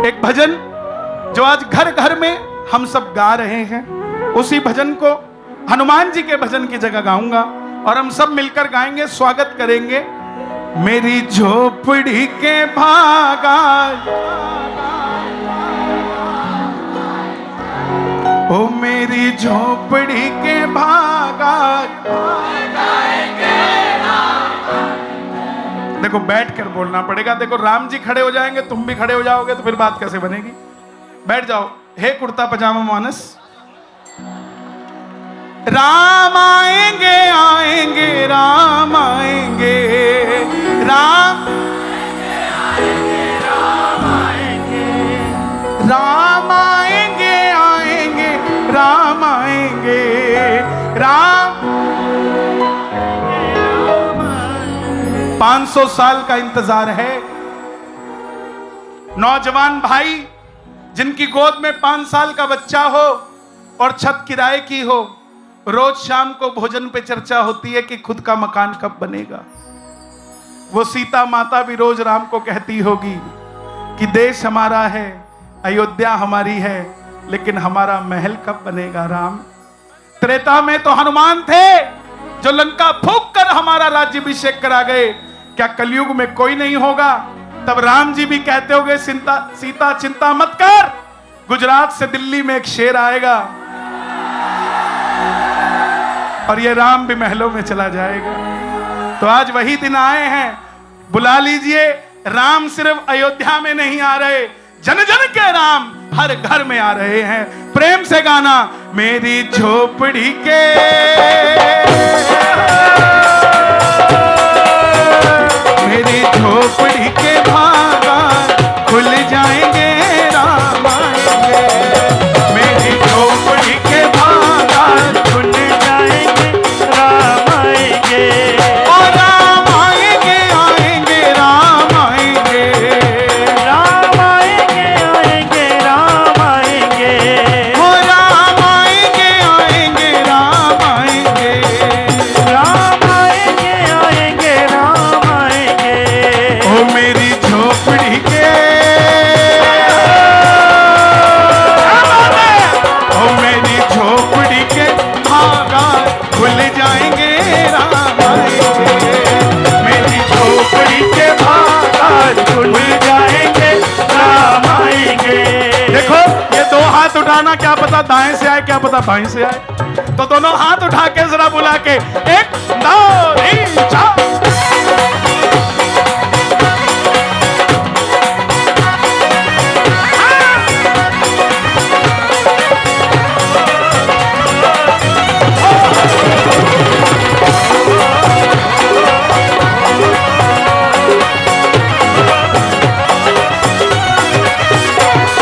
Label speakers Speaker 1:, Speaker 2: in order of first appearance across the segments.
Speaker 1: एक भजन जो आज घर घर में हम सब गा रहे हैं, उसी भजन को हनुमान जी के भजन की जगह गाऊंगा और हम सब मिलकर गाएंगे, स्वागत करेंगे। मेरी झोपड़ी के भागा, ओ मेरी झोपड़ी के भागा। देखो बैठ कर बोलना पड़ेगा। देखो राम जी खड़े हो जाएंगे, तुम भी खड़े हो जाओगे तो फिर बात कैसे बनेगी। बैठ जाओ। हे कुर्ता पजामा मानस। राम आएंगे आएंगे राम आएंगे, राम आएंगे राम आएंगे, राम आएंगे आएंगे राम आएंगे, राम 500 साल का इंतजार है। नौजवान भाई जिनकी गोद में 5 साल का बच्चा हो और छत किराए की हो, रोज शाम को भोजन पे चर्चा होती है कि खुद का मकान कब बनेगा। वो सीता माता भी रोज राम को कहती होगी कि देश हमारा है, अयोध्या हमारी है, लेकिन हमारा महल कब बनेगा राम। त्रेता में तो हनुमान थे जो लंका फूंक कर हमारा राज्याभिषेक करा गए। क्या कलयुग में कोई नहीं होगा? तब राम जी भी कहते होंगे सीता चिंता मत कर, गुजरात से दिल्ली में एक शेर आएगा और ये राम भी महलों में चला जाएगा। तो आज वही दिन आए हैं, बुला लीजिए। राम सिर्फ अयोध्या में नहीं आ रहे, जन जन के राम हर घर में आ रहे हैं। प्रेम से गाना, मेरी झोपड़ी के, मेरी झोपड़ी के भागा खुल जाएंगे राम आएंगे, मेरी झोपड़ी के भागा खुल जाएंगे राम आएंगे, और राम आएंगे आएंगे राम आएंगे, राम आएंगे आएंगे राम आएंगे, ओ राम आएंगे आएंगे राम आएंगे, राम आएंगे आएंगे राम आएंगे, ओ मेरी झोपड़ी के, ओ मेरी झोपड़ी के भागा खुल जाएंगे राम आएंगे, मेरी झोपड़ी के भागा खुल जाएंगे राम आएंगे। देखो ये 2 हाथ उठाना, क्या पता दाएं से आए, क्या पता बाएं से आए। तो दोनों हाथ उठा के जरा बुला के 1 2 3 4।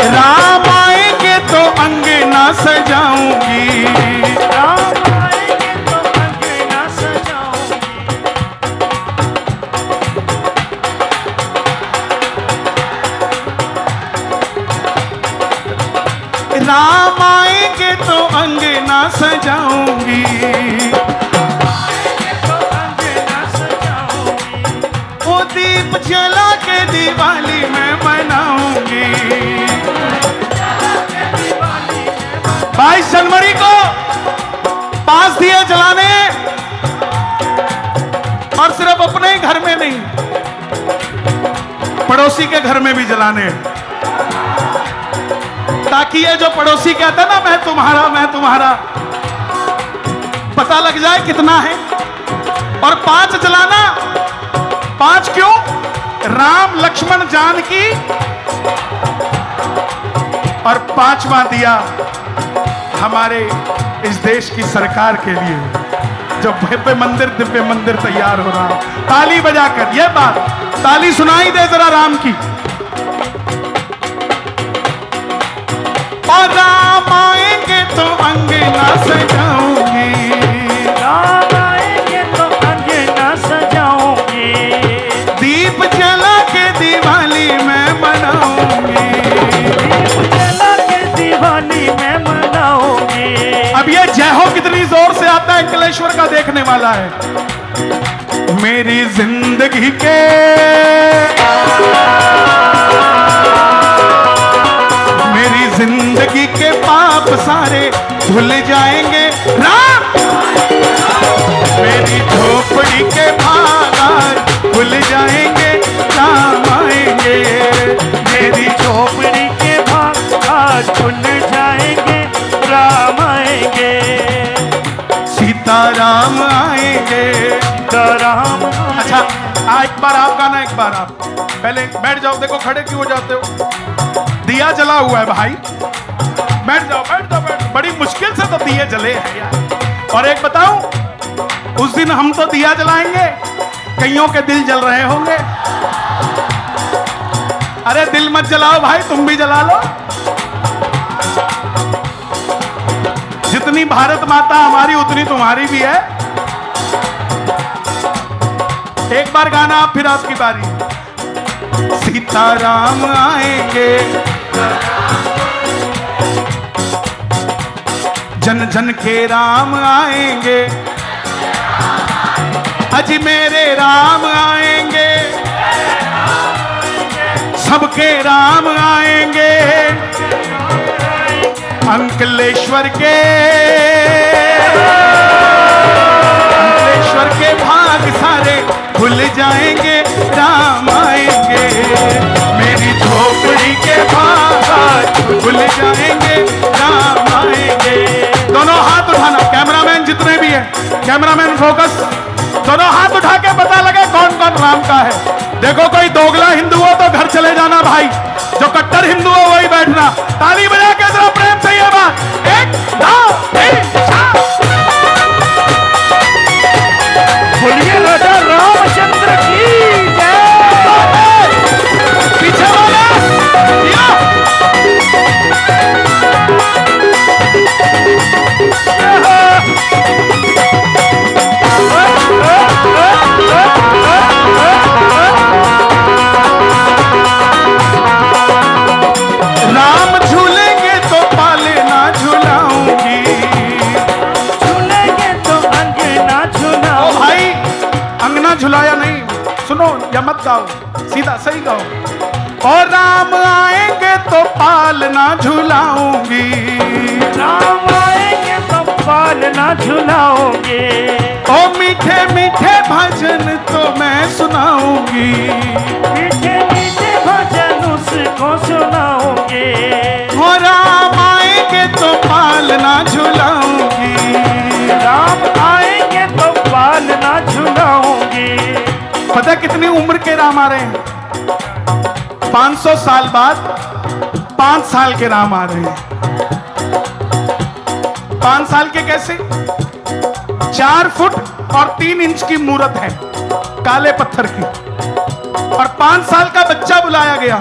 Speaker 1: राम आएंगे तो अंगना सजाऊंगी, राम आएंगे तो अंगना सजाऊंगी, राम आएंगे तो अंगना सजाऊंगी, वो दीप जला के दिवाली में मनाऊंगी। 22 जनवरी को 5 दिए जलाने, और सिर्फ अपने ही घर में नहीं, पड़ोसी के घर में भी जलाने, ताकि ये जो पड़ोसी कहता है ना मैं तुम्हारा, पता लग जाए कितना है। और 5 जलाना, 5 क्यों? राम लक्ष्मण जानकी, और 5वां दिया हमारे इस देश की सरकार के लिए, जो भव्य मंदिर दिव्य मंदिर तैयार हो रहा। ताली बजाकर ये बात, ताली सुनाई दे जरा राम की। और राम आएंगे तो अंगना सजाऊंगी, राम आएंगे तो अंगना सजाऊंगी, दीप जला के दिवाली में मनाऊंगी, दीप जला के दिवाली में मनाऊंगी। अब ये जय हो कितनी जोर से आता है, अंकलेश्वर का देखने वाला है। मेरी जिंदगी के पाप सारे धुल जाएंगे। राम मेरी झोपड़ी के भाग आज खुल जाएंगे, राम आएंगे।
Speaker 2: मेरी झोपड़ी के भाग आज खुल जाएंगे, राम आएंगे।
Speaker 1: सीताराम आएंगे,
Speaker 2: सीताराम।
Speaker 1: अच्छा एक बार आप गाना, एक बार आप पहले बैठ जाओ। देखो खड़े क्यों हो जाते हो? दिया जला हुआ है भाई, बैठ जाओ बैठ जाओ बैठ। बड़ी मुश्किल से तो दिए जले हैं यार। और एक बताऊं, उस दिन हम तो दिया जलाएंगे, कईयों के दिल जल रहे होंगे। अरे दिल मत जलाओ भाई, तुम भी जला लो। जितनी भारत माता हमारी उतनी तुम्हारी भी है। एक बार गाना आप, फिर आपकी बारी। सीताराम आएंगे, जन जन के राम आएंगे, अजी मेरे राम आएंगे, सबके राम आएंगे। अंकलेश्वर के भाग सारे खुल जाएंगे, राम आएंगे। मेरी झोपड़ी के भाग खुल जाएंगे, राम आएंगे। दोनों हाथ उठाना, कैमरामैन जितने भी हैं, कैमरामैन फोकस, दोनों हाथ उठा के पता लगे कौन कौन राम का है। देखो कोई दोगला हिंदू हो तो घर चले जाना भाई, जो कट्टर हिंदू हो वही बैठना। ताली बजा के जरा प्रेम से ये बात, 1 2 3 4।
Speaker 2: बोलिए राजा रामचंद्र की जय।
Speaker 1: पीछे वाला राम झूलेंगे तो पालना झुलाऊंगी,
Speaker 2: झूलेंगे तो अंगना झुलाऊं।
Speaker 1: ओ भाई अंगना झुलाया नहीं, सुनो या मत गाओ, सीधा सही गाओ। और राम आएंगे तो पालना झुलाऊंगी,
Speaker 2: राम आएंगे तो पालना झुलाओगे।
Speaker 1: ओ मीठे मीठे भजन तो मैं सुनाऊंगी,
Speaker 2: मीठे मीठे भजन उसको सुनाओगे।
Speaker 1: ओ राम आएंगे तो पालना झुलाऊंगी,
Speaker 2: राम आएंगे तो पालना झुलाओगे।
Speaker 1: पता कितनी उम्र के राम आ रहे हैं? 500 साल बाद 5 साल के राम आ रहे हैं। 5 साल के कैसे? 4 फुट और 3 इंच की मूरत है, काले पत्थर की। और 5 साल का बच्चा बुलाया गया,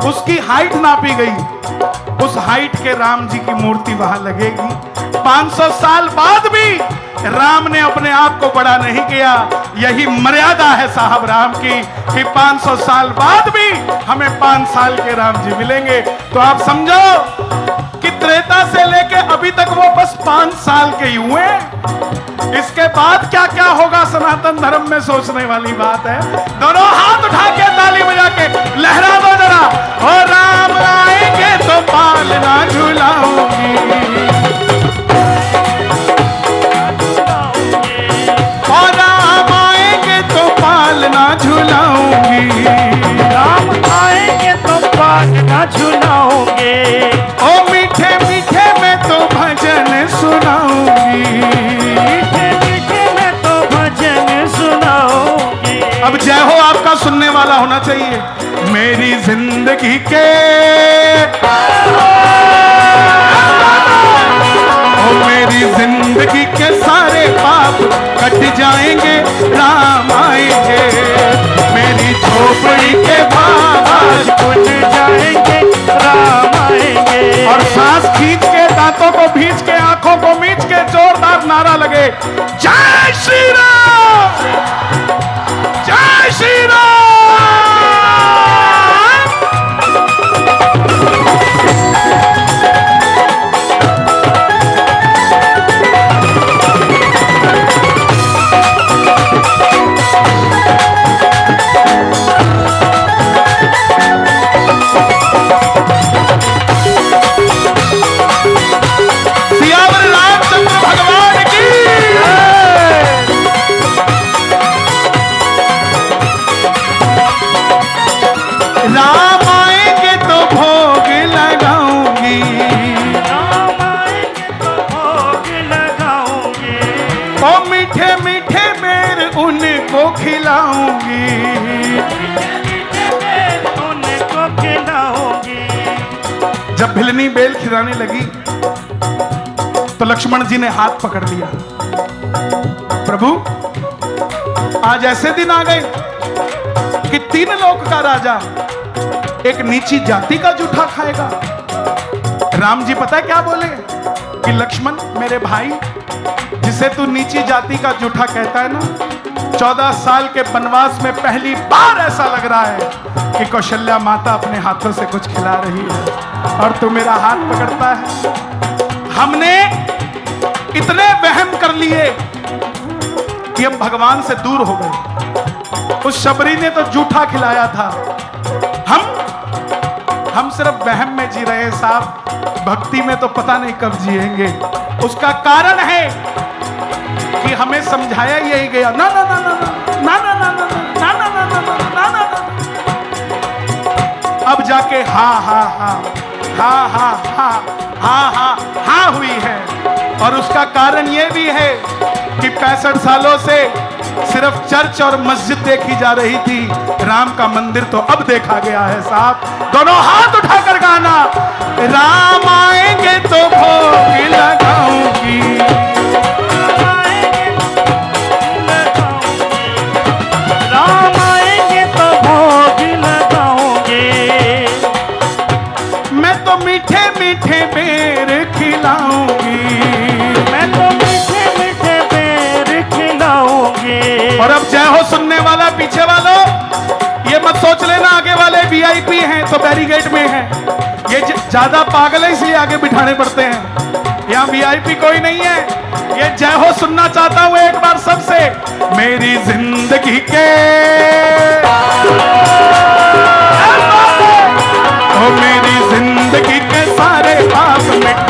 Speaker 1: उसकी हाइट नापी गई, उस हाइट के राम जी की मूर्ति वहां लगेगी। 500 साल बाद भी राम ने अपने आप को बड़ा नहीं किया। यही मर्यादा है साहब राम की, कि 500 साल बाद भी हमें 5 साल के राम जी मिलेंगे। तो आप समझो कि त्रेता से लेके अभी तक वो बस 5 साल के ही हुए। इसके बाद क्या क्या होगा सनातन धर्म में सोचने वाली बात है। दोनों हाथ उठा के ताली बजा के लहरा दो जरा। और राम आएंगे तो पालना झुलाऊंगी, और राम आएंगे तो पालना झुलाऊंगी,
Speaker 2: राम आएंगे तो पालना झुलाओगे।
Speaker 1: ओ मीठे मीठे मैं तो भजन सुनाऊंगी,
Speaker 2: मीठे मीठे मैं तो भजन सुनाओगे।
Speaker 1: अब जय हो आपका सुनने वाला होना चाहिए। मेरी जिंदगी के ओ मेरी जिंदगी के सारे पाप कट जाएंगे, राम आएंगे। मेरी झोपड़ी के भाग
Speaker 2: खुल जाएंगे, राम आएंगे।
Speaker 1: और सांस खींच के, दांतों को भींच के, आंखों को मींच के जोरदार नारा लगे, जय श्री राम, जय श्री राम। जब भिलनी बेल खिलाने लगी तो लक्ष्मण जी ने हाथ पकड़ लिया। प्रभु, आज ऐसे दिन आ गए कि 3 लोक का राजा एक नीची जाति का जूठा खाएगा। राम जी पता क्या बोले कि लक्ष्मण मेरे भाई, जिसे तू नीची जाति का जूठा कहता है ना, 14 साल के वनवास में पहली बार ऐसा लग रहा है कि कौशल्या माता अपने हाथों से कुछ खिला रही है और तू मेरा हाथ पकड़ता है। हमने इतने वहम कर लिए कि हम भगवान से दूर हो गए। उस शबरी ने तो जूठा खिलाया था, हम सिर्फ वहम में जी रहे हैं साहब, भक्ति में तो पता नहीं कब जिएंगे। उसका कारण है कि हमें समझाया यही गया, ना ना ना ना ना ना ना ना ना ना ना ना ना ना ना। अब जाके हा हा हा हा हा हा हा हा हा हुई है। और उसका कारण ये भी है कि 65 सालों से सिर्फ चर्च और मस्जिद देखी जा रही थी, राम का मंदिर तो अब देखा गया है साहब। दोनों हाथ उठाकर गाना, राम आएंगे तो भोग लगाऊंगी,
Speaker 2: राम आएंगे तो भोग लगाओगे,
Speaker 1: मैं तो मीठे मीठे बेर खिलाऊंगी,
Speaker 2: मैं तो मीठे मीठे बेर खिलाऊंगी।
Speaker 1: और अब जय हो सुनने वाला पीछे वालों, ये मत सोच लेना आगे वाले वीआईपी हैं तो बैरिकेड में हैं। ये ज्यादा पागल है इसलिए आगे बिठाने पड़ते हैं। यहाँ वीआईपी कोई नहीं है। ये जय हो सुनना चाहता हूं एक बार सबसे, मेरी जिंदगी के ओ मेरी जिंदगी के सारे पाप मिट